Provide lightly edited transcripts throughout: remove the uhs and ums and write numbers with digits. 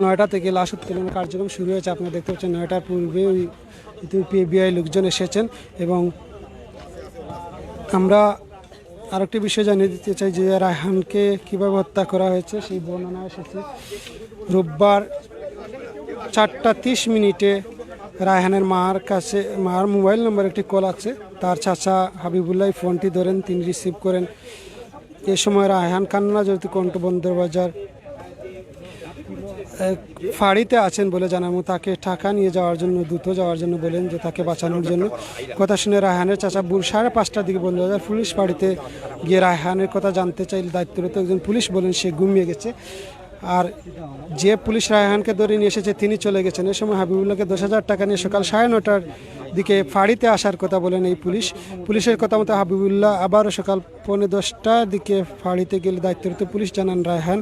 9টা থেকে লাশ উত্তোলনের কার্যক্রম শুরু হয়েছে। আপনারা দেখতে পাচ্ছেন 9টার পূর্বে পিবিআই লোকজন এসেছেন এবং আমরা আরেকটি বিষয় জানিয়ে দিতে চাই যে রায়হানকে কীভাবে হত্যা করা হয়েছে সেই বর্ণনা এসেছে। রোববার 4টা 30 মিনিটে রায়হানের মার মোবাইল নম্বর একটি কল আছে। তার চাচা হাবিবুল্লাহ ফোনটি ধরেন, তিনি রিসিভ করেন। এ সময় রায়হান কান্না জড়িত কণ্ঠ বন্দরবাজার ফাঁড়িতে আছেন বলে জানানো, তাকে ঢাকা নিয়ে যাওয়ার জন্য দ্রুত যাওয়ার জন্য বলেন, যে তাকে বাঁচানোর জন্য। কথা শুনে রায়হানের চাচা 5:30টার দিকে বন্দরবাজার পুলিশ ফাঁড়িতে গিয়ে রায়হানের কথা জানতে চাইলে দায়িত্বরত একজন পুলিশ বলেন সে ঘুমিয়ে গেছে। আর যে পুলিশ রায়হানকে ধরে নিয়ে এসেছে তিনি চলে গেছেন। এ সময় হাবিবুল্লাহকে 10,000 টাকা নিয়ে সকাল 9:30টার দিকে ফাঁড়িতে আসার কথা বলেন এই পুলিশের কথা মতো হাবিবুল্লাহ আবারও সকাল 9:45টার দিকে ফাঁড়িতে গেলে দায়িত্বরত পুলিশ জানান রায়হান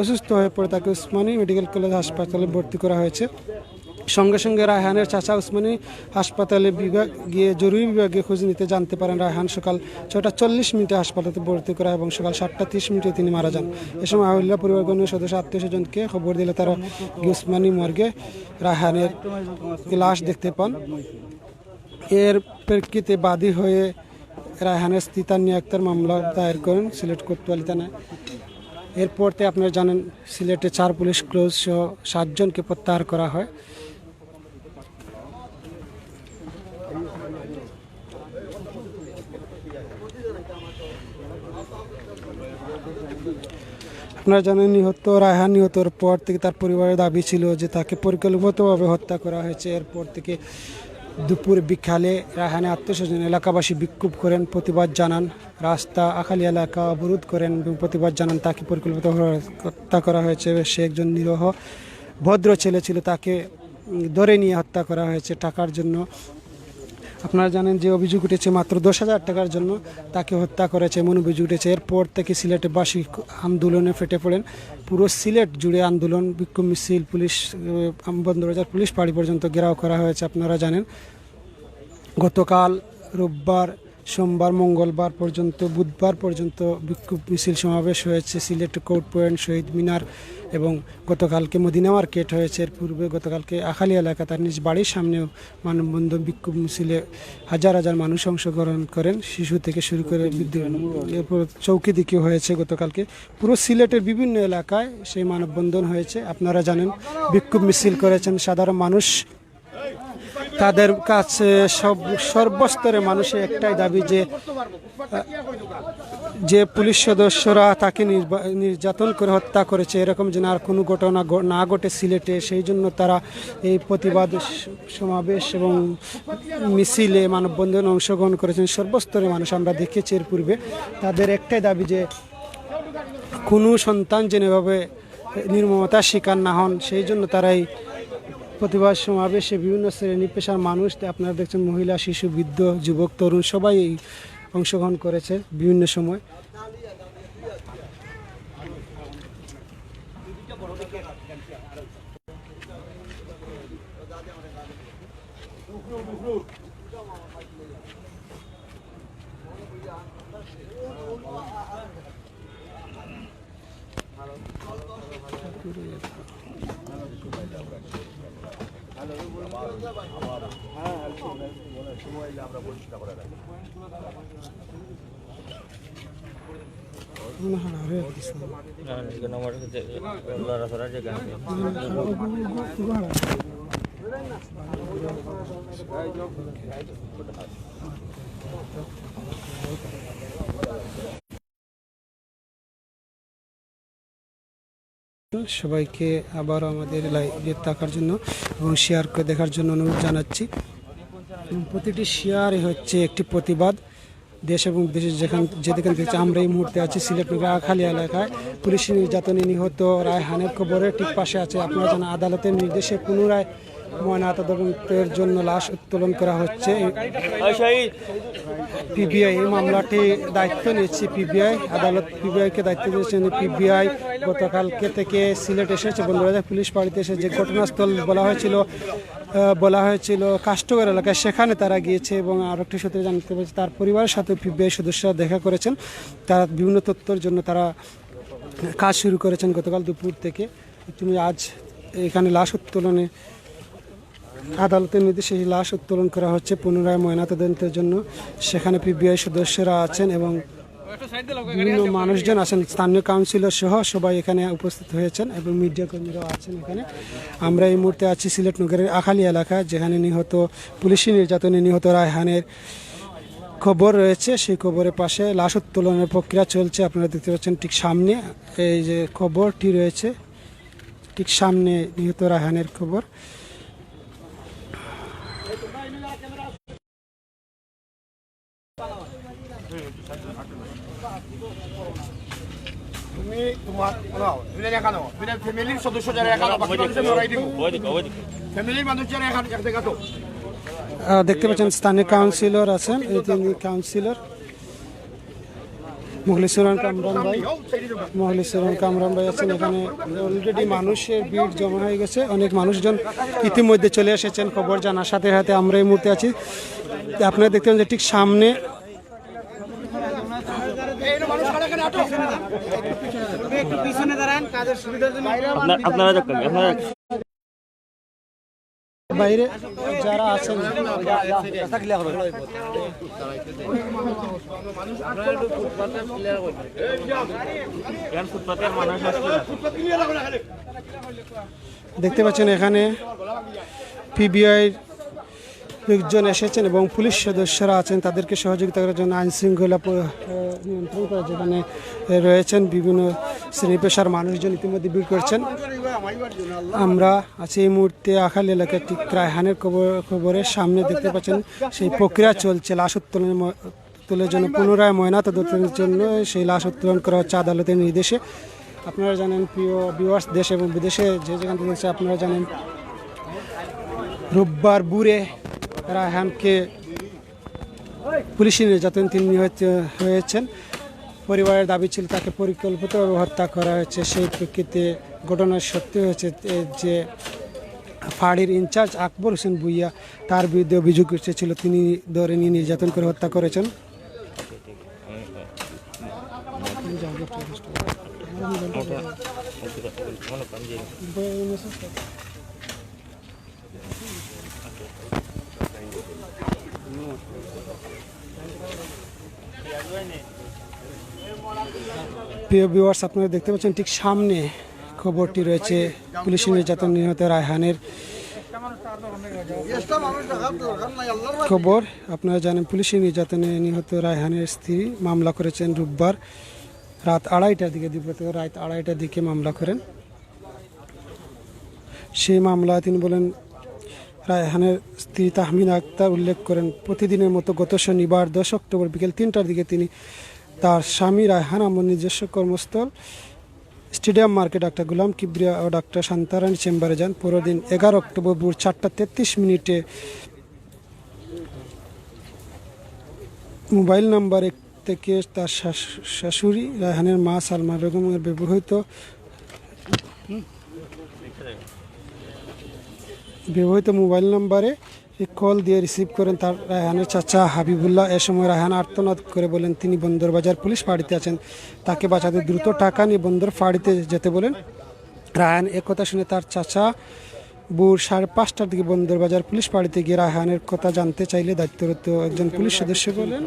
অসুস্থ হয়ে পড়ে তাকে উসমানী মেডিকেল কলেজ হাসপাতালে ভর্তি করা হয়েছে। সঙ্গে সঙ্গে রায়হানের চাচা উসমানী হাসপাতালে গিয়ে জরুরি বিভাগে খোঁজ নিতে জানতে পারেন রায়হান সকাল 6টা 40 মিনিটে হাসপাতালে ভর্তি করা এবং সকাল 7টা 30 মিনিটে তিনি মারা যান। এ সময় হাবিবুল্লাহ পরিবারগণের সদস্য আত্মীয়স্বজনকে খবর দিলে তারা উসমানী মর্গে রায়হানের লাশ দেখতে পান। এর প্রেক্ষিতে বাদী হয়ে রায়হানের স্ত্রী তানিয়া আক্তার মামলা দায়ের করেন সিলেট কোতোয়ালি থানায়। এরপর আপনারা জানেন সিলেটে 4 পুলিশ ক্লোজ সহ 7 জনকে প্রত্যাহার করা হয়। আপনারা জানেন রায়হান নিহতর পর থেকে তার পরিবারের দাবি ছিল যে তাকে পরিকল্পিতভাবে হত্যা করা হয়েছে। এরপর থেকে দুপুর বিকালে রায়হানের আত্মীয়স্বজন এলাকাবাসী বিক্ষোভ করেন, প্রতিবাদ জানান, রাস্তা আখালি এলাকা অবরোধ করেন এবং প্রতিবাদ জানান তাকে পরিকল্পিতভাবে হত্যা করা হয়েছে। সে একজন নিরীহ ভদ্র ছেলে ছিল, তাকে ধরে নিয়ে হত্যা করা হয়েছে টাকার জন্য। আপনারা জানেন যে অভিযোগ উঠেছে মাত্র 10,000 টাকার জন্য তাকে হত্যা করেছে এমন অভিযোগ উঠেছে। এরপর থেকে সিলেটবাসী আন্দোলনে ফেটে পড়েন। পুরো সিলেট জুড়ে আন্দোলন, বিক্ষোভ মিছিল, পুলিশ বন্দরবাজার পুলিশ ফাঁড়ি পর্যন্ত ঘেরাও করা হয়েছে। আপনারা জানেন গতকাল রোববার, সোমবার, মঙ্গলবার পর্যন্ত, বুধবার পর্যন্ত বিক্ষোভ মিছিল সমাবেশ হয়েছে সিলেট কোর্ট পয়েন্ট, শহীদ মিনার এবং গতকালকে মদিনা মার্কেট হয়েছে। এর পূর্বে গতকালকে আখালি এলাকা তার নিজ বাড়ির সামনেও মানববন্ধন বিক্ষোভ মিছিলে হাজার হাজার মানুষ অংশগ্রহণ করেন, শিশু থেকে শুরু করে বৃদ্ধ। এরপর চৌকি দিকেও হয়েছে গতকালকে। পুরো সিলেটের বিভিন্ন এলাকায় সেই মানববন্ধন হয়েছে। আপনারা জানেন বিক্ষোভ মিছিল করেছেন সাধারণ মানুষ। তাদের কাছে সর্বস্তরের মানুষের একটাই দাবি যে পুলিশ সদস্যরা তাকে নির্যাতন করে হত্যা করেছে এরকম যেন আর কোনো ঘটনা না ঘটে সিলেটে। সেই জন্য তারা এই প্রতিবাদ সমাবেশ এবং মিছিলে মানববন্ধনে অংশগ্রহণ করেছেন সর্বস্তরের মানুষ। আমরা দেখেছি এর পূর্বে তাদের একটাই দাবি যে কোনো সন্তান যেন এভাবে নির্মমতার শিকার না হন। সেই জন্য তারাই প্রতিবাদ সমাবেশে বিভিন্ন শ্রেণী পেশার মানুষ, আপনারা দেখছেন মহিলা, শিশু, বৃদ্ধ, যুবক, তরুণ সবাই অংশগ্রহণ করেছে বিভিন্ন সময়। সবাইকে আবার আমাদের লাইভে থাকার জন্য এবং শেয়ার করে দেখার জন্য অনুরোধ জানাচ্ছি। প্রতিটি শেয়ারই হচ্ছে একটি প্রতিবাদ। দেশ এবং বিদেশে যেখান থেকে আমরা এই মুহূর্তে আছি সিলেট নগর আখালি এলাকায় পুলিশি নির্যাতনে নিহত রায়হানের কবরের ঠিক পাশে আছে। আপনারা জানেন আদালতের নির্দেশে পুনরায় ময়নাতদন্তের জন্য লাশ উত্তোলন করা হচ্ছে। পিবিআই এই মামলাটি দায়িত্ব নিয়েছে আদালত পিবিআইকে দায়িত্ব দিয়েছেন। পিবিআই গতকালকে থেকে সিলেট এসেছে, বন্দরবাজার পুলিশ ফাঁড়িতে এসে যে ঘটনাস্থল বলা হয়েছিল কাষ্টগড় এলাকায়, সেখানে তারা গিয়েছে এবং আরেকটি সূত্রে জানতে পেরেছে তার পরিবারের সাথে পিবিআই সদস্যরা দেখা করেছেন। তারা বিভিন্ন তথ্যের জন্য তারা কাজ শুরু করেছেন গতকাল দুপুর থেকে। তুমি আজ এখানে লাশ উত্তোলনে আদালতের নির্দেশে এই লাশ উত্তোলন করা হচ্ছে পুনরায় ময়নাতদন্তের জন্য। সেখানে পিবিআই সদস্যরা আছেন এবং বিভিন্ন মানুষজন আছেন, স্থানীয় কাউন্সিলর সহ সবাই এখানে উপস্থিত হয়েছেন এবং মিডিয়া কর্মীরাও আছেন এখানে। আমরা এই মুহূর্তে আছি সিলেট নগরের আখালী এলাকায়, যেখানে নিহত পুলিশি নির্যাতনে নিহত রায়হানের খবর রয়েছে। সেই খবরের পাশে লাশ উত্তোলনের প্রক্রিয়া চলছে। আপনারা দেখতে পাচ্ছেন ঠিক সামনে এই যে খবরটি রয়েছে, ঠিক সামনে নিহত রায়হানের খবর। তুমি তোমার এখানে ফ্যামিলির সদস্য যারা এখানে ফ্যামিলির মানুষ যারা এখানে এক জায়গা তো দেখতে পাচ্ছেন স্থানীয় কাউন্সিলর আছেন, এই তিনি কাউন্সিলর মখলিসুর কামরান ভাই আছেন। এখানে অলরেডি মানুষের ভিড় জমা হয়ে গেছে, অনেক মানুষজন ইতিমধ্যে চলে এসেছেন খবর জানার সাথে সাথে। আমরা এই মুহূর্তে আছি, আপনারা দেখতে পাচ্ছেন যে ঠিক সামনে বাইরে যারা আছেন দেখতে পাচ্ছেন এখানে পিবিআই লোকজন এসেছেন এবং পুলিশ সদস্যরা আছেন, তাদেরকে সহযোগিতা করার জন্য আইন শৃঙ্খলা নিয়ন্ত্রণ করার যেখানে রয়েছেন বিভিন্ন শ্রেণী পেশার মানুষজন ইতিমধ্যে ভিড় করছেন। আমরা আছি এই মুহূর্তে আখালী এলাকার ঠিক রায়হানের খবরের সামনে। দেখতে পাচ্ছেন সেই প্রক্রিয়া চলছে লাশ উত্তোলনের জন্য, পুনরায় ময়নাতদন্তের জন্য সেই লাশ উত্তোলন করা হচ্ছে আদালতের নির্দেশে। আপনারা জানেন প্রিয় ভিউয়ার্স, দেশ এবং বিদেশে যে যেখান থেকে দেখছে, আপনারা জানেন রোববার ভোরে রায়হানকে পুলিশি নির্যাতন তিনি নিহত হয়েছেন। পরিবারের দাবি ছিল তাকে পরিকল্পিতভাবে হত্যা করা হয়েছে। সেই প্রেক্ষিতে ঘটনার সত্যি হয়েছে যে ফাঁড়ির ইনচার্জ আকবর হোসেন ভুইয়া, তার বিরুদ্ধে অভিযোগ এসেছিল, তিনি ধরে নিয়ে নির্যাতন করে হত্যা করেছেন। প্রিয় ভিউয়ার্স, আপনারা দেখতে পাচ্ছেন ঠিক সামনে খবরটি রয়েছে পুলিশি নির্যাতন নিহত রায়হানের খবর। আপনারা জানেন পুলিশি নির্যাতনে নিহত রায়হানের স্ত্রী মামলা করেছেন রোববার রাত 2:30টার দিকে, রাত 2:30টার দিকে মামলা করেন। সেই মামলা তিনি বলেন, রায়হানের স্ত্রী তাহমিনা আক্তার উল্লেখ করেন, প্রতিদিনের মতো গত শনিবার 10 অক্টোবর বিকেল 3টার দিকে তিনি তার স্বামী রায়হান আমার নিজস্ব কর্মস্থল স্টেডিয়াম মার্কেট ডাক্তার গোলাম কিবরিয়া ও ডাক্তার শান্তারানী চেম্বারে যান। পরদিন 11 অক্টোবর ভোর 4:33 মোবাইল নাম্বার থেকে তার শাশুড়ি রায়হানের মা সালমা বেগমের ব্যবহৃত মোবাইল নাম্বারে কল দিয়ে রিসিভ করেন তার রায়হানের চাচা হাবিবুল্লাহ। এ সময় রায়হান আর্তনাদ করে বলেন তিনি বন্দরবাজার পুলিশ ফাঁড়িতে আছেন, তাকে বাঁচাতে দ্রুত টাকা নিয়ে বন্দর ফাঁড়িতে যেতে বলেন। রায়হান একথা শুনে তার চাচা ভোর 5:30টার দিকে বন্দরবাজার পুলিশ ফাঁড়িতে গিয়ে রায়হানের কথা জানতে চাইলে দায়িত্বরত একজন পুলিশ সদস্য বলেন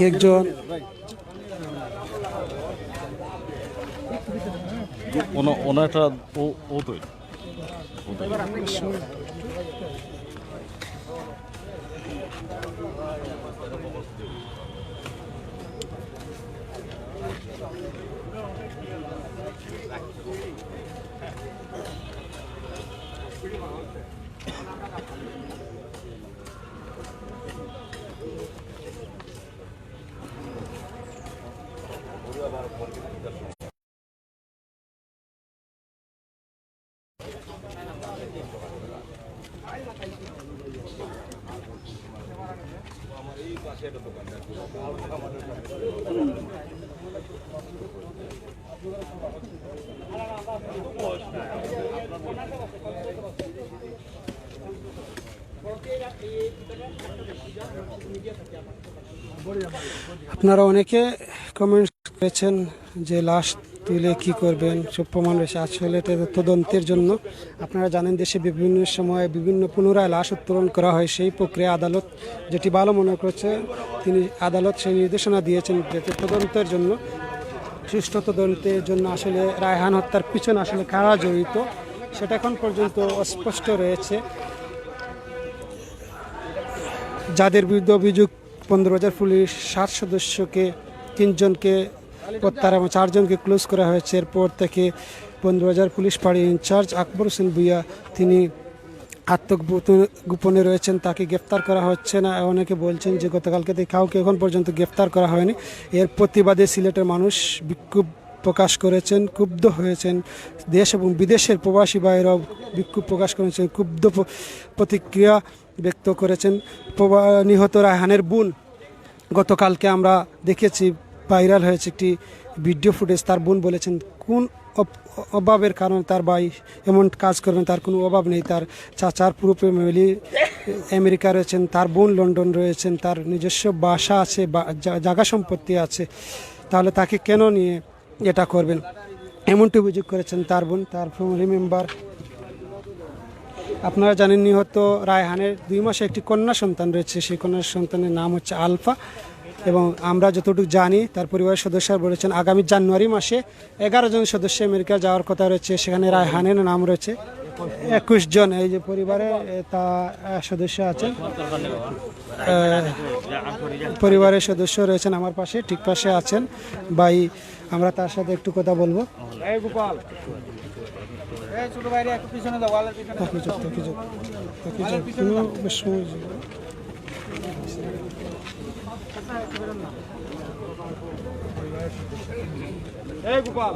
একজন ওনাটা ও তো আপনারা অনেকে কমেন্ট বলেছেন যে লাশ তুলে কি করবেন, সব প্রমাণ রয়েছে। আসলে এটা তদন্তের জন্য আপনারা জানেন দেশে বিভিন্ন সময় বিভিন্ন পুনরায় লাশ উত্তোলন করা হয়, সেই প্রক্রিয়া আদালত যেটি ভালো মনে করেছে তিনি আদালত সেই নির্দেশনা দিয়েছেন যাতে তদন্তের জন্য সুষ্ঠু তদন্তের জন্য আসলে রায়হান হত্যার পিছনে আসলে কারা জড়িত সেটা এখন পর্যন্ত অস্পষ্ট রয়েছে। যাদের বিরুদ্ধে অভিযোগ 15,000 পুলিশ 60 সদস্যকে 3 জনকে প্রত্যাহার এবং 4 জনকে ক্লোজ করা হয়েছে। এরপর থেকে 15,000 পুলিশ ফাঁড়ি ইনচার্জ আকবর হোসেন ভূঁইয়া তিনি আত্মগোপনে রয়েছেন, তাকে গ্রেফতার করা হচ্ছে না। অনেকে বলছেন যে গতকালকে থেকে কাউকে এখন পর্যন্ত গ্রেফতার করা হয়নি। এর প্রতিবাদে সিলেটের মানুষ বিক্ষোভ প্রকাশ করেছেন, ক্ষুব্ধ হয়েছেন। দেশ এবং বিদেশের প্রবাসী ভাইয়েরাও বিক্ষোভ প্রকাশ করেছেন, ক্ষুব্ধ প্রতিক্রিয়া ব্যক্ত করেছেন। নিহত রায়হানের বোন গতকালকে আমরা দেখেছি ভাইরাল হয়েছে একটি ভিডিও ফুটেজ, তার বোন বলেছেন কোন অভাবের কারণে তার ভাই এমন কাজ করবেন, তার কোনো অভাব নেই। তার চাচার পুরো ফ্যামিলি আমেরিকা রয়েছেন, তার বোন লন্ডন রয়েছেন, তার নিজস্ব বাসা আছে, জায়গা সম্পত্তি আছে, তাহলে তাকে কেন নিয়ে এটা করবেন এমনটি অভিযোগ করেছেন তার বোন, তার ফ্যামিলি মেম্বার। আপনারা জানেন নিহত রায়হানের 2 মাসে একটি কন্যা সন্তান রয়েছে, সেই কন্যা সন্তানের নাম হচ্ছে আলফা এবং আমরা যতটুকু জানি তার পরিবারের সদস্যরা বলেছেন আগামী জানুয়ারি মাসে 11 জন সদস্য আমেরিকা যাওয়ার কথা রয়েছে, সেখানে রায়হানের নাম রয়েছে 21 জন। এই যে পরিবারে তা সদস্য আছেন, পরিবারের সদস্য রয়েছেন আমার পাশে, ঠিক পাশে আছেন ভাই, আমরা তার সাথে একটু কথা বলবো। এই গোপাল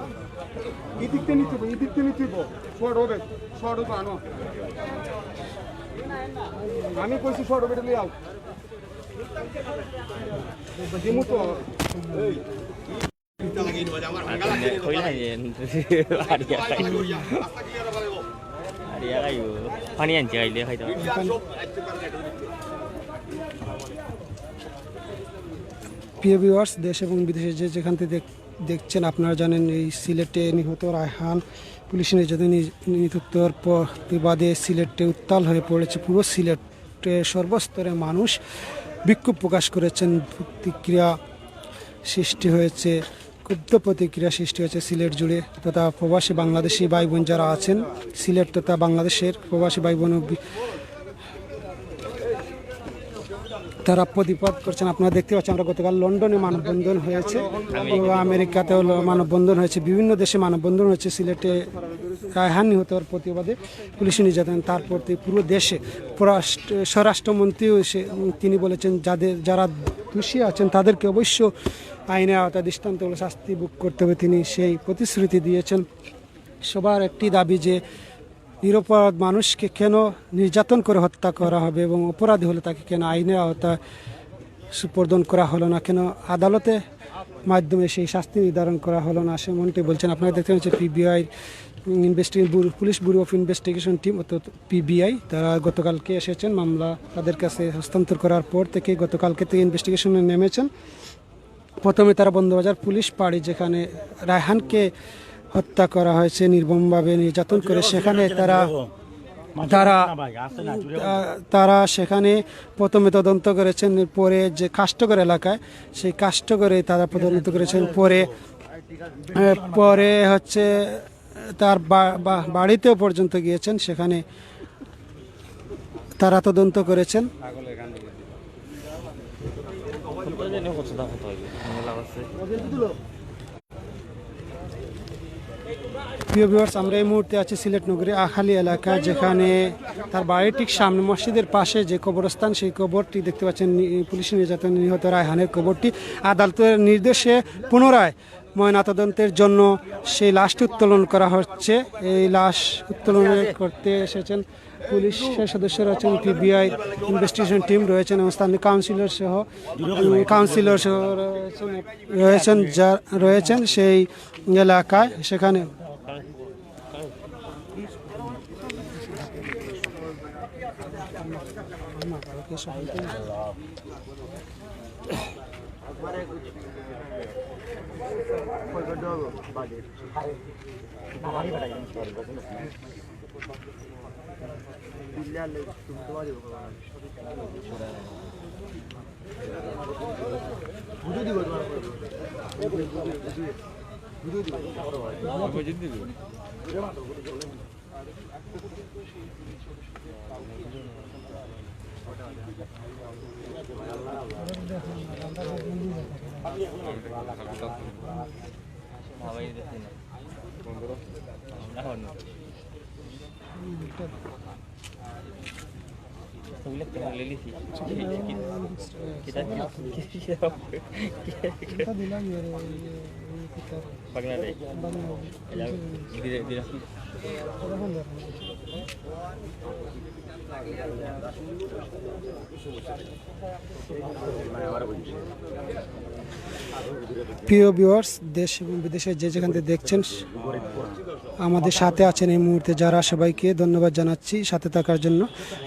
ইদিকতে নিতে শর্ট হবে আনো আমি কইছি শর্ট হবে লিয়ে আও দিমু তো এই khối này Aria kayo pani yan jay le kayo প্রিয় ভিউয়ার্স, দেশ এবং বিদেশে যে যেখান থেকে দেখছেন আপনারা জানেন এই সিলেটে নিহত রায়হান পুলিশ নিহতের প্রতিবাদে সিলেটে উত্তাল হয়ে পড়েছে পুরো সিলেটে। সর্বস্তরে মানুষ বিক্ষোভ প্রকাশ করেছেন, প্রতিক্রিয়া সৃষ্টি হয়েছে, ক্ষুব্ধ প্রতিক্রিয়া সৃষ্টি হয়েছে সিলেট জুড়ে তথা প্রবাসী বাংলাদেশি ভাই বোন যারা আছেন সিলেট তথা বাংলাদেশের প্রবাসী ভাই বোন তারা প্রতিবাদ করছেন। আপনারা দেখতে পাচ্ছেন আমরা গতকাল লন্ডনে মানববন্ধন হয়েছে, আমেরিকাতেও মানববন্ধন হয়েছে, বিভিন্ন দেশে মানববন্ধন হয়েছে সিলেটে রায়হান নিহতর প্রতিবাদে পুলিশ নির্যাতন। তারপর পুরো দেশে স্বরাষ্ট্রমন্ত্রীও তিনি বলেছেন যারা দোষী আছেন তাদেরকে অবশ্য আইনের আওতায় দৃষ্টান্তমূলক শাস্তি ভোগ করতে হবে, তিনি সেই প্রতিশ্রুতি দিয়েছেন। সবার একটি দাবি যে নিরপরাধ মানুষকে কেন নির্যাতন করে হত্যা করা হবে এবং অপরাধী হলে তাকে কেন আইনের আওতায় সুপর্দন করা হলো না, কেন আদালতে মাধ্যমে সেই শাস্তি নির্ধারণ করা হলো না, সেমনটি বলছেন। আপনারা দেখতে পাচ্ছেন PBI police bureau of investigation team অর্থাৎ পিবিআই তারা গতকালকে এসেছেন, মামলা তাদের কাছে হস্তান্তর করার পর থেকে গতকালকে থেকে ইনভেস্টিগেশনে নেমেছেন। প্রথমে তারা বন্দবাজার পুলিশ পাড়ি যেখানে রায়হানকে হত্যা করা হয়েছে নির্মমভাবে নির্যাতন করে, সেখানে তারা সেখানে প্রথমে তদন্ত করেছেন, পরে যে কাষ্টগর এলাকায় সেই কাষ্টগরে তারা তদন্ত করেছেন, পরে হচ্ছে তার বাড়িতেও পর্যন্ত গিয়েছেন, সেখানে তারা তদন্ত করেছেন। প্রিয় ভিউয়ার্স, আমরা এই মুহূর্তে আছি সিলেট নগরী আখালী এলাকা, যেখানে তার বাড়ির ঠিক সামনে মসজিদের পাশে যে কবরস্থান সেই কবরটি দেখতে পাচ্ছেন পুলিশ নির্যাতন নিহত রায়হানের কবরটি। আদালতের নির্দেশে পুনরায় ময়নাতদন্তের জন্য সেই লাশটি উত্তোলন করা হচ্ছে। এই লাশ উত্তোলন করতে এসেছেন পুলিশের সদস্যরা আছেন, পিবিআই ইনভেস্টিগেশন টিম রয়েছেন এবং স্থানীয় কাউন্সিলর সহ রয়েছেন সেই এলাকায়। সেখানে সবাই দেখি না এখন ওগুলো তো লিলিছি kita এটা দিলাম bagna deh tidak tidak প্রিয় ভিউয়ার্স, দেশ এবং বিদেশে যে যেখান থেকে দেখছেন আমাদের সাথে আছেন এই মুহূর্তে যারা, সবাইকে ধন্যবাদ জানাচ্ছি সাথে থাকার জন্য।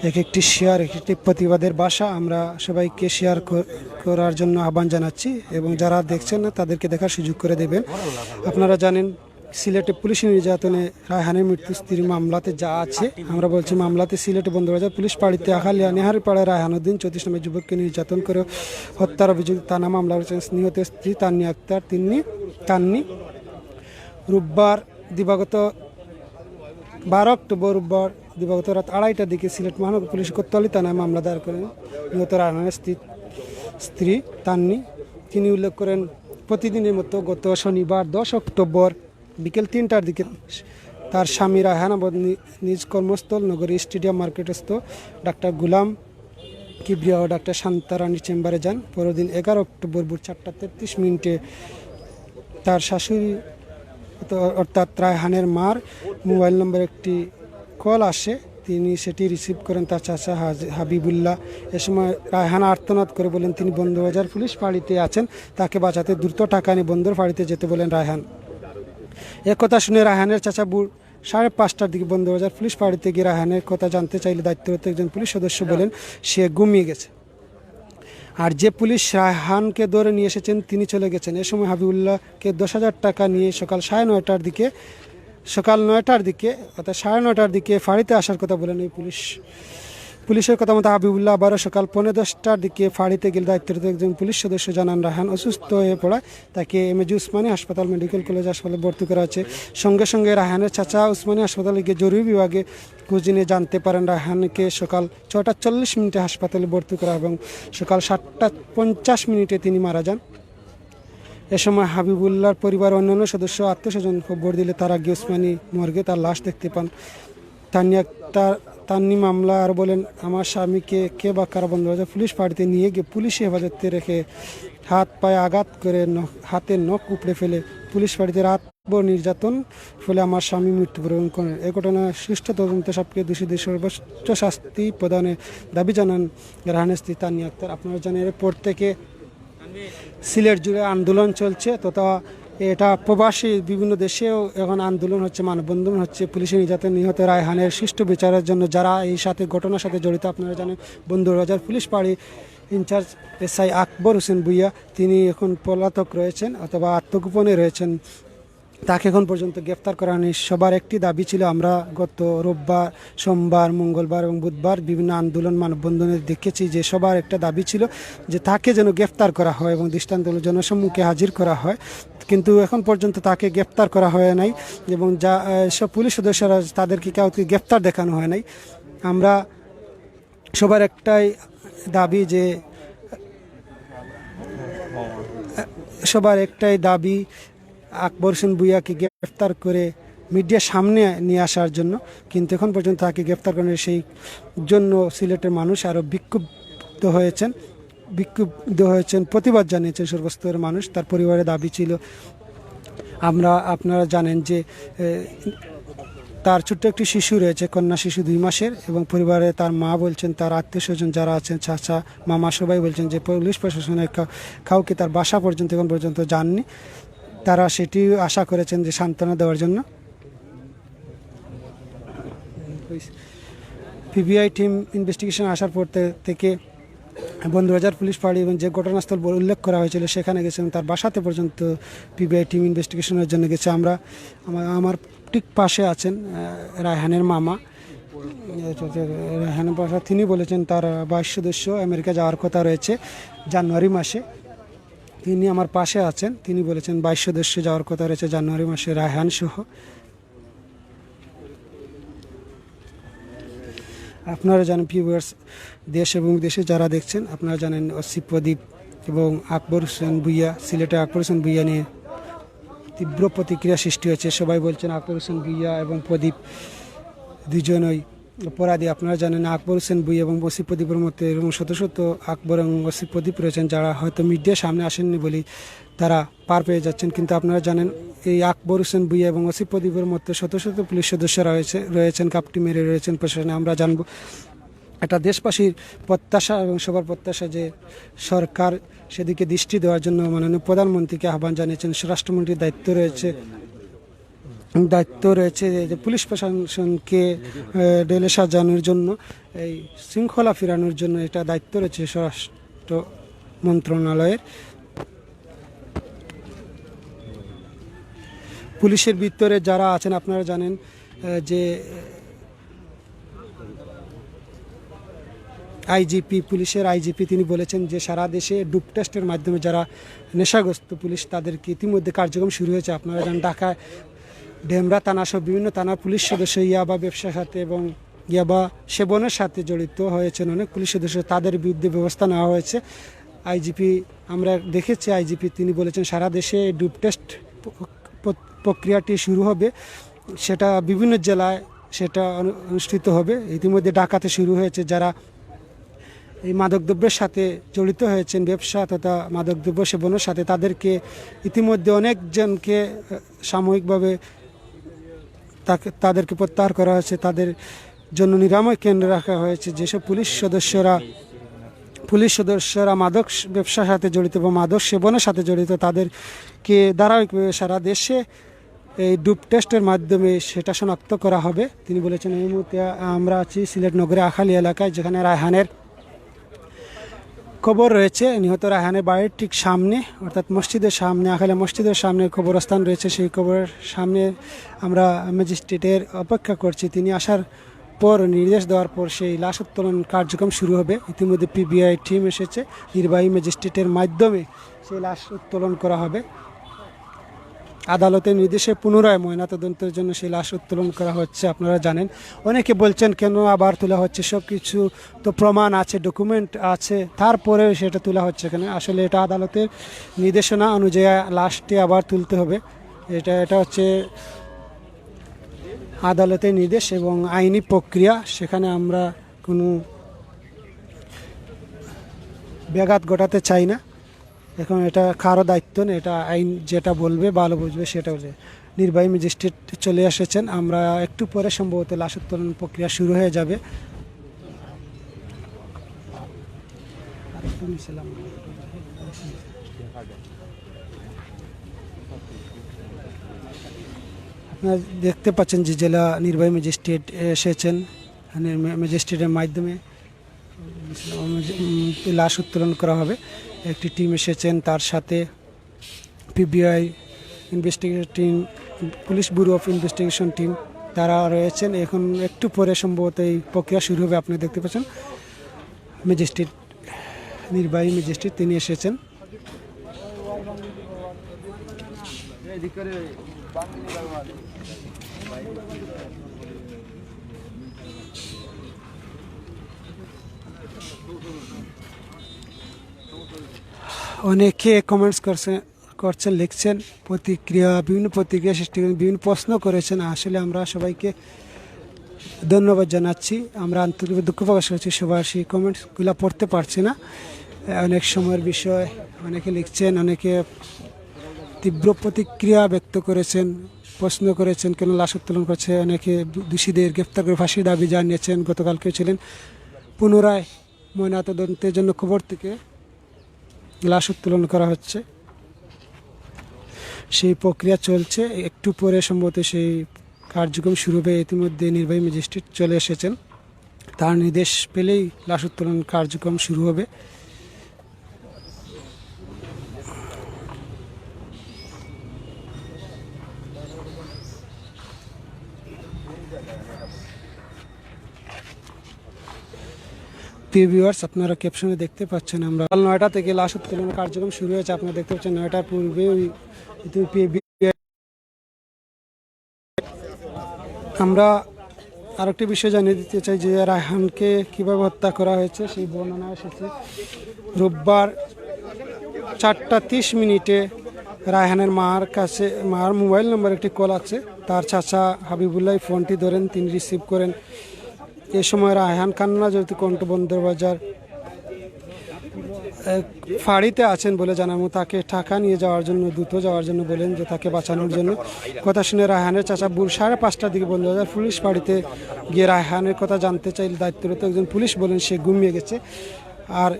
এক একটি শেয়ার, এক একটি প্রতিবাদের ভাষা আমরা সবাইকে শেয়ার করার জন্য আহ্বান জানাচ্ছি এবং যারা দেখছেন না তাদেরকে দেখার সুযোগ করে দেবেন। আপনারা জানেন সিলেটে পুলিশ নির্যাতনে রায়হানের মৃত্যু স্ত্রীর মামলাতে যা আছে, আমরা বলছি মামলাতে সিলেটে বন্দরবাজার পুলিশ পাড়িতে আখালিয়া নেহারি পাড়ায় রায়হানুদ্দিন 34 নম্বর যুবককে নির্যাতন করে হত্যার অভিযোগ থানা মামলা রয়েছেন নিহত স্ত্রী তান্নি আক্তার তান্নি। রোববার দিবাগত 12 অক্টোবর রোববার দিবাগত রাত 2:30টার দিকে সিলেট মহানগর পুলিশ কোতোয়ালি থানায় মামলা দায়ের করেন নিহত রায়হানের স্ত্রী তান্নি। তিনি উল্লেখ করেন প্রতিদিনের মতো গত শনিবার 10 অক্টোবর বিকেল 3টার দিকে তার স্বামী রায়হান নিজ কর্মস্থল নগরী স্টেডিয়াম মার্কেটস্থ ডাক্তার গুলাম কিবরিয়া ও ডাক্তার শান্তারানীর চেম্বারে যান। পরের দিন 11 অক্টোবর ভোর 4:33 তার শাশুড়ি অর্থাৎ রায়হানের মার মোবাইল নম্বর একটি কল আসে, তিনি সেটি রিসিভ করেন তার চাচা হাবিবুল্লাহ। এ সময় রায়হান আর্তনাদ করে বলেন তিনি বন্দরবাজার পুলিশ ফাঁড়িতে আছেন, তাকে বাঁচাতে দ্রুত টাকা নিয়ে বন্দর ফাঁড়িতে যেতে বলেন রায়হান। একথা শুনে রায়হানের চাচা 5:30টার দিকে বন্দরবাজার পুলিশ ফাঁড়িতে গিয়ে রায়হানের কথা জানতে চাইলে দায়িত্বরত একজন পুলিশ সদস্য বলেন সে ঘুমিয়ে গেছে, আর যে পুলিশ রায়হানকে ধরে নিয়ে এসেছেন তিনি চলে গেছেন। এ সময় হাবিবুল্লাহকে 10,000 টাকা নিয়ে সকাল 9:30টার দিকে অর্থাৎ 9:30টার দিকে ফাঁড়িতে আসার কথা বলেন এই পুলিশের কথা মতো হাবিবুল্লাহ আবারও সকাল 10:45টার দিকে ফাঁড়িতে গেলে দায়িত্বরত একজন পুলিশ সদস্য জানান রায়হান অসুস্থ হয়ে পড়ায় তাকে এমএজি উসমানী হাসপাতাল মেডিকেল কলেজ হাসপাতালে ভর্তি করা আছে। সঙ্গে সঙ্গে রায়হানের চাচা উসমানী হাসপাতালে গিয়ে জরুরি বিভাগে খোঁজ নিয়ে জানতে পারেন রায়হানকে সকাল 6:40 হাসপাতালে ভর্তি করা এবং সকাল 7:50 তিনি মারা যান। এ সময় হাবিবুল্লাহর পরিবার অন্যান্য সদস্য আত্মীয়স্বজন খবর দিলে তারা গিয়ে উসমানী মর্গে তার লাশ দেখতে পান। তান্নি মামলা আর বলেন আমার স্বামীকে কে বা কারা বন্দরবাজার পুলিশ ফাঁড়িতে নিয়ে গিয়ে পুলিশি হেফাজতে রেখে হাত পায়ে আঘাত করে হাতে নখ উপড়ে ফেলে পুলিশ ফাঁড়িতে রাতভর নির্যাতন ফলে আমার স্বামী মৃত্যুবরণ করেন। এ ঘটনার সুষ্ঠু তদন্তে সবকে দোষীদের সর্বোচ্চ শাস্তি প্রদানের দাবি জানান রায়হানের স্ত্রী তান্নি আক্তার। আপনারা জানেন এরপর থেকে সিলেট জুড়ে আন্দোলন চলছে, তথা এটা প্রবাসী বিভিন্ন দেশেও এখন আন্দোলন হচ্ছে, মানববন্ধন হচ্ছে পুলিশি নির্যাতন নিহত রায়হানের সুষ্ঠু বিচারের জন্য। যারা এই সাথে ঘটনার সাথে জড়িত আপনারা জানেন বন্দরবাজার পুলিশ ফাঁড়ি ইনচার্জ এসআই আকবর হোসেন ভুইয়া তিনি এখন পলাতক রয়েছেন অথবা আত্মগোপনে রয়েছেন, তাকে এখন পর্যন্ত গ্রেফতার করা হয়নি। সবার একটি দাবি ছিল, আমরা গত রোববার, সোমবার, মঙ্গলবার এবং বুধবার বিভিন্ন আন্দোলন মানববন্ধনে দেখেছি যে সবার একটা দাবি ছিল যে তাকে যেন গ্রেফতার করা হয় এবং দৃষ্টান্ত জনসম্মুখে হাজির করা হয়, কিন্তু এখন পর্যন্ত তাকে গ্রেফতার করা হয় নাই এবং যা সব পুলিশ সদস্যরা তাদেরকে কাউকে গ্রেফতার দেখানো হয় নাই। আমরা সবার একটাই দাবি যে আকবর হোসেন ভুইয়াকে গ্রেফতার করে মিডিয়ার সামনে নিয়ে আসার জন্য, কিন্তু এখন পর্যন্ত তাকে গ্রেফতার করার সেই জন্য সিলেটের মানুষ আরও বিক্ষুব্ধ হয়েছেন, প্রতিবাদ জানিয়েছেন সর্বস্তরের মানুষ। তার পরিবারের দাবি ছিল, আপনারা জানেন যে তার ছোট্ট একটি শিশু রয়েছে, কন্যা শিশু 2 মাসের, এবং পরিবারে তার মা বলছেন, তার আত্মীয় স্বজন যারা আছেন, চাচা মামা সবাই বলছেন যে পুলিশ প্রশাসনের কাউকে তার বাসা পর্যন্ত এখন পর্যন্ত যাননি। তারা সেটি আশা করেছেন যে সান্ত্বনা দেওয়ার জন্য। পিবিআই টিম ইনভেস্টিগেশন আসার পর থেকে বন্দরবাজার পুলিশ ফাঁড়ি এবং যে ঘটনাস্থল উল্লেখ করা হয়েছিল সেখানে গেছেন, তার বাসাতে পর্যন্ত পিবিআই টিম ইনভেস্টিগেশনের জন্য গেছে। আমার ঠিক পাশে আছেন রায়হানের মামা, রায়হানের বাসা, তিনি বলেছেন তার 22 সদস্য আমেরিকা যাওয়ার কথা রয়েছে জানুয়ারি মাসে। তিনি আমার পাশে আছেন, তিনি বলেছেন 22 সদস্য যাওয়ার কথা রয়েছে জানুয়ারি মাসে, রায়হান সহ। আপনারা জানেন ভিউয়ার্স, দেশ এবং দেশে যারা দেখছেন, আপনারা জানেন অসিফ প্রদীপ এবং আকবর হোসেন ভূঁইয়া, সিলেটে আকবর হোসেন ভূঁইয়া নিয়ে তীব্র প্রতিক্রিয়া সৃষ্টি হয়েছে। সবাই বলছেন আকবর হোসেন ভূঁইয়া এবং প্রদীপ দুজনই অপরাধী। আপনারা জানেন আকবর হোসেন ভূঁইয়া এবং অসিফ প্রদীপের মধ্যে এরকম শত শত আকবর এবং অসিফ প্রদীপ রয়েছেন যারা হয়তো মিডিয়ার সামনে আসেননি বলেই তারা পার পেয়ে যাচ্ছেন। কিন্তু আপনারা জানেন এই আকবর হোসেন ভূঁইয়া এবং অসিফ প্রদীপের মধ্যে শত শত পুলিশ সদস্যরা রয়েছেন কাপটি মেরে রয়েছেন প্রশাসনে। আমরা জানবো একটা দেশবাসীর প্রত্যাশা এবং সবার প্রত্যাশা যে সরকার সেদিকে দৃষ্টি দেওয়ার জন্য মাননীয় প্রধানমন্ত্রীকে আহ্বান জানিয়েছেন। স্বরাষ্ট্রমন্ত্রীর দায়িত্ব রয়েছে যে পুলিশ প্রশাসনকে ঢেলে সাজানোর জন্য, এই শৃঙ্খলা ফেরানোর জন্য এটা দায়িত্ব রয়েছে স্বরাষ্ট্র মন্ত্রণালয়ের। পুলিশের ভিতরে যারা আছেন আপনারা জানেন যে আইজিপি, পুলিশের আইজিপি, তিনি বলেছেন যে সারা দেশে ডুপ টেস্টের মাধ্যমে যারা নেশাগ্রস্ত পুলিশ তাদেরকে ইতিমধ্যে কার্যক্রম শুরু হয়েছে। আপনারা জানেন ঢাকায় ডেমরা থানা সহ বিভিন্ন থানার পুলিশ সদস্য ইয়াবা ব্যবসার সাথে এবং ইয়াবা সেবনের সাথে জড়িত হয়েছেন অনেক পুলিশ সদস্য, তাদের বিরুদ্ধে ব্যবস্থা নেওয়া হয়েছে। আইজিপি, আমরা দেখেছি আইজিপি তিনি বলেছেন সারা দেশে ডুপ টেস্ট প্রক্রিয়াটি শুরু হবে, সেটা বিভিন্ন জেলায় সেটা অনুষ্ঠিত হবে। ইতিমধ্যে ঢাকাতে শুরু হয়েছে। যারা এই মাদকদ্রব্যের সাথে জড়িত হয়েছেন, ব্যবসা তথা মাদকদ্রব্য সেবনের সাথে, তাদেরকে ইতিমধ্যে অনেকজনকে সাময়িকভাবে তাদেরকে প্রত্যাহার করা হয়েছে, তাদের জন্য নিরাময় কেন্দ্রে রাখা হয়েছে। যেসব পুলিশ সদস্যরা মাদক ব্যবসার সাথে জড়িত বা মাদক সেবনের সাথে জড়িত তাদেরকে ধারাবাহিকভাবে সারা দেশে এই ডুপ টেস্টের মাধ্যমে সেটা শনাক্ত করা হবে। তিনি বলেছেন এই মুহূর্তে আমরা আছি সিলেট নগরে আখালী এলাকায়, যেখানে রায়হানের কবর রয়েছে। নিহত রায়হানের বাড়ির ঠিক সামনে, অর্থাৎ মসজিদের সামনে, আখালী মসজিদের সামনে কবরস্থান রয়েছে। সেই কবরের সামনে আমরা ম্যাজিস্ট্রেটের অপেক্ষা করছি। তিনি আসার পর নির্দেশ দেওয়ার পর সেই লাশ উত্তোলন কার্যক্রম শুরু হবে। ইতিমধ্যে পিবিআই টিম এসেছে, নির্বাহী ম্যাজিস্ট্রেটের মাধ্যমে সেই লাশ উত্তোলন করা হবে। আদালতের নির্দেশে পুনরায় ময়নাতদন্তের জন্য সেই লাশ উত্তোলন করা হচ্ছে। আপনারা জানেন অনেকে বলছেন কেন আবার তোলা হচ্ছে, সব কিছু তো প্রমাণ আছে, ডকুমেন্ট আছে, তারপরেও সেটা তোলা হচ্ছে কেন? আসলে এটা আদালতের নির্দেশনা অনুযায়ী লাশটি আবার তুলতে হবে। এটা হচ্ছে আদালতের নির্দেশ এবং আইনি প্রক্রিয়া, সেখানে আমরা কোনো ব্যাঘাত ঘটাতে চাই না। এখন এটা কারো দায়িত্ব নেই, এটা আইন যেটা বলবে ভালো বুঝবে সেটা বলবে। নির্বাহী ম্যাজিস্ট্রেট চলে এসেছেন, আমরা একটু পরে সম্ভবত লাশ উত্তোলন প্রক্রিয়া শুরু হয়ে যাবে। আপনারা দেখতে পাচ্ছেন যে জেলা নির্বাহী ম্যাজিস্ট্রেট এসেছেন, ম্যাজিস্ট্রেটের মাধ্যমে লাশ উত্তোলন করা হবে। একটি টিম এসেছেন, তার সাথে PBI investigation team, police bureau of investigation team তারা রয়েছেন। এখন একটু পরে সম্ভবত এই প্রক্রিয়া শুরু হবে। আপনি দেখতে পাচ্ছেন ম্যাজিস্ট্রেট, নির্বাহী ম্যাজিস্ট্রেট তিনি এসেছেন। অনেকে কমেন্টস করছেন, লিখছেন, বিভিন্ন প্রতিক্রিয়া সৃষ্টি করেন, বিভিন্ন প্রশ্ন করেছেন। আসলে আমরা সবাইকে ধন্যবাদ জানাচ্ছি। আমরা আন্তরিক দুঃখ প্রকাশ করছি, সবার সেই কমেন্টসগুলো পড়তে পারছি না, অনেক সময়ের বিষয়। অনেকে লিখছেন, অনেকে তীব্র প্রতিক্রিয়া ব্যক্ত করেছেন, প্রশ্ন করেছেন কেন লাশ উত্তোলন করছে। অনেকে দোষীদের গ্রেফতার করে ফাঁসির দাবি জানিয়েছেন। গতকালকে ছিলেন পুনরায় ময়নাতদন্তের জন্য খবর থেকে লাশ উত্তোলন করা হচ্ছে, সেই প্রক্রিয়া চলছে। একটু পরে সম্ভবত সেই কার্যক্রম শুরু হবে। ইতিমধ্যে নির্বাহী ম্যাজিস্ট্রেট চলে এসেছেন, তার নির্দেশ পেলেই লাশ উত্তোলন কার্যক্রম শুরু হবে। প্রিয় ভিউয়ার্স, আপনারা ক্যাপশনে দেখতে পাচ্ছেন আমরা সকাল 9টা থেকে লাশ উত্তোলন কার্যক্রম শুরু হয়েছে। আপনারা দেখতে পাচ্ছেন 9টার পূর্বে আমরা আরেকটি বিষয় জানিয়ে দিতে চাই যে রায়হানকে কিভাবে হত্যা করা হয়েছে সেই বর্ণনা এসেছে। রোববার 4:30 রায়হানের মার মোবাইল নম্বর একটি কল আছে। তার চাচা হাবিবুল্লাহ ফোনটি ধরেন, তিনি রিসিভ করেন। এ সময় রায়হান কান্না জড়িত কণ্ঠ বন্দরবাজার ফাঁড়িতে আছেন বলে জানানো, তাকে ঢাকা নিয়ে যাওয়ার জন্য দ্রুত যাওয়ার জন্য বলেন, যে তাকে বাঁচানোর জন্য। কথা শুনে রায়হানের চাচা 5:30টার দিকে বন্দরবাজার পুলিশ ফাঁড়িতে গিয়ে রায়হানের কথা জানতে চাইলে দায়িত্বরত একজন পুলিশ বলেন সে ঘুমিয়ে গেছে। আর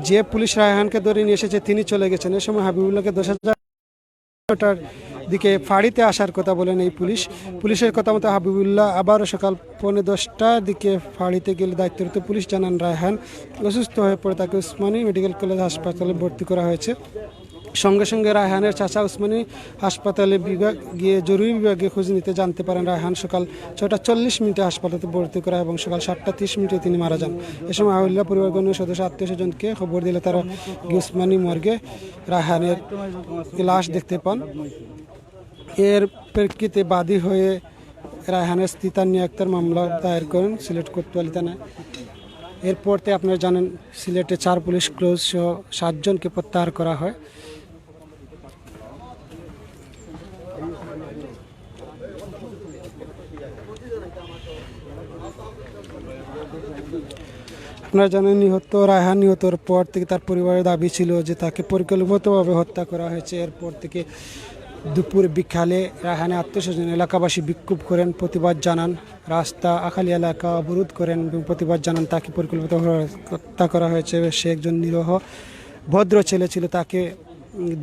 যে পুলিশ রায়হানকে ধরে নিয়ে এসেছে তিনি চলে গেছেন। এ সময় হাবিবুল্লাহকে 10,000টার দিকে ফাঁড়িতে আসার কথা বলেন এই পুলিশের কথা মতো হাবিবুল্লাহ আবারও সকাল 9:45টার দিকে ফাঁড়িতে গেলে দায়িত্বরত পুলিশ জানান রায়হান অসুস্থ হয়ে পড়ে, তাকে উসমানী মেডিকেল কলেজ হাসপাতালে ভর্তি করা হয়েছে। সঙ্গে সঙ্গে রায়হানের চাচা উসমানী হাসপাতালে গিয়ে জরুরি বিভাগে খোঁজ নিতে জানতে পারেন রায়হান সকাল 6:40 হাসপাতালে ভর্তি করা এবং সকাল 7:30 তিনি মারা যান। এ সময় হাবিবুল্লাহ পরিবারগণের সদস্য আত্মীয়স্বজনকে খবর দিলে তারা উসমানী মর্গে রায়হানের লাশ দেখতে পান। এর প্রেক্ষিতে বাদী হয়ে রায়হানের স্ত্রী তানিয়া আক্তার মামলা দায়ের করেন সিলেট কোতোয়ালি থানায়। এরপর আপনারা জানেন সিলেটে 4 পুলিশ ক্লোজ সহ 7 জনকে প্রত্যাহার করা হয়। আপনারা জানেন রায়হান নিহতর পর থেকে তার পরিবারের দাবি ছিল যে তাকে পরিকল্পিতভাবে হত্যা করা হয়েছে। এরপর থেকে দুপুর বিকালে রায়হানের আত্মীয়স্বজন এলাকাবাসী বিক্ষোভ করেন, প্রতিবাদ জানান, রাস্তা আখালি এলাকা অবরোধ করেন এবং প্রতিবাদ জানান তাকে পরিকল্পিতভাবে হত্যা করা হয়েছে। সে একজন নিরীহ ভদ্র ছেলে ছিল, তাকে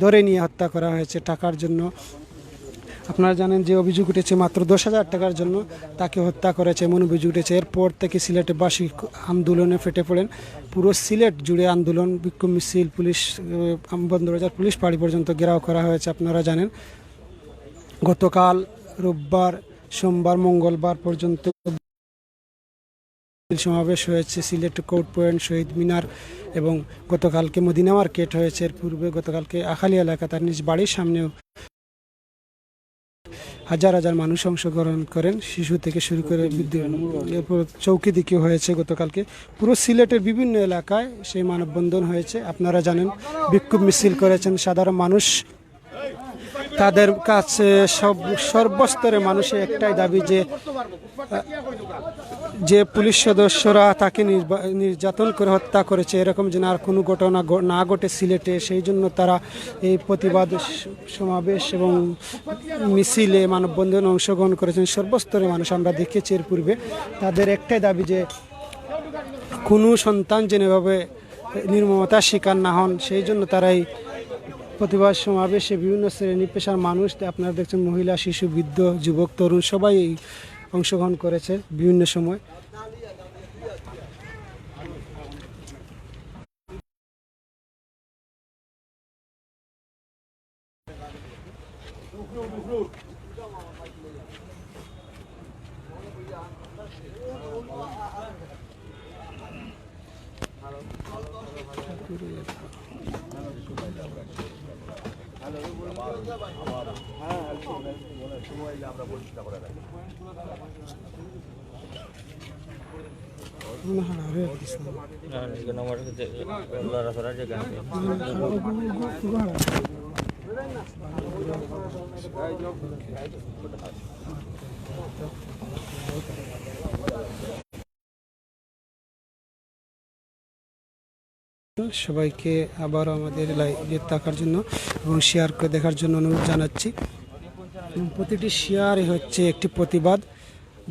ধরে নিয়ে হত্যা করা হয়েছে টাকার জন্য। আপনারা জানেন যে অভিযোগ উঠেছে মাত্র 10,000 টাকার জন্য তাকে হত্যা করেছে এমন অভিযোগ উঠেছে। এরপর থেকে সিলেটবাসী আন্দোলনে ফেটে পড়েন। পুরো সিলেট জুড়ে আন্দোলন, বিক্ষোভ মিছিল, পুলিশ বন্দরবাজার পুলিশ ফাঁড়ি পর্যন্ত ঘেরাও করা হয়েছে। আপনারা জানেন গতকাল রোববার, সোমবার, মঙ্গলবার পর্যন্ত সমাবেশ হয়েছে সিলেট কোর্ট পয়েন্ট, শহীদ মিনার এবং গতকালকে মদিনা মার্কেট হয়েছে। এর পূর্বে গতকালকে আখালি এলাকা তার নিজ বাড়ির সামনেও হাজার হাজার মানুষ অংশগ্রহণ করেন, শিশু থেকে শুরু করে বৃদ্ধ। এরপর চৌকি দিকে হয়েছে গতকালকে। পুরো সিলেটের বিভিন্ন এলাকায় সেই মানববন্ধন হয়েছে। আপনারা জানেন বিক্ষোভ মিছিল করেছেন সাধারণ মানুষ। তাদের কাছে সর্বস্তরের মানুষের একটাই দাবি যে পুলিশ সদস্যরা তাকে নির্যাতন করে হত্যা করেছে এরকম যেন আর কোনো ঘটনা না ঘটে সিলেটে। সেই জন্য তারা এই প্রতিবাদ সমাবেশ এবং মিছিলে মানববন্ধনে অংশগ্রহণ করেছেন সর্বস্তরের মানুষ। আমরা দেখেছি এর পূর্বে তাদের একটাই দাবি যে কোনো সন্তান যেন এভাবে নির্মমতার শিকার না হন। সেই জন্য তারা এই প্রতিবাদ সমাবেশে বিভিন্ন শ্রেণী পেশার মানুষ, আপনারা দেখছেন মহিলা, শিশু, বৃদ্ধ, যুবক, তরুণ সবাই অংশগ্রহণ করেছে বিভিন্ন সময়। সবাইকে আবার আমাদের লাইভে থাকার জন্য এবং শেয়ার করে দেখার জন্য অনুরোধ জানাচ্ছি। প্রতিটি শেয়ারই হচ্ছে একটি প্রতিবাদ।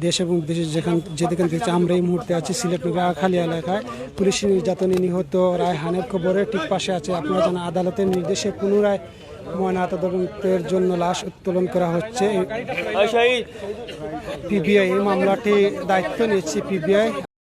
দেশ এবং বিদেশে যেখান থেকে আমরা এই মুহূর্তে আছি সিলেট নোয়াখালী এলাকায় পুলিশ নির্যাতনে নিহত রায়হানের খবরের ঠিক পাশে আছে। আপনারা জানেন আদালতের নির্দেশে পুনরায় ময়নাতদন্তের জন্য লাশ উত্তোলন করা হচ্ছে। পিবিআই এই মামলাটি দায়িত্ব নিয়েছে পিবিআই।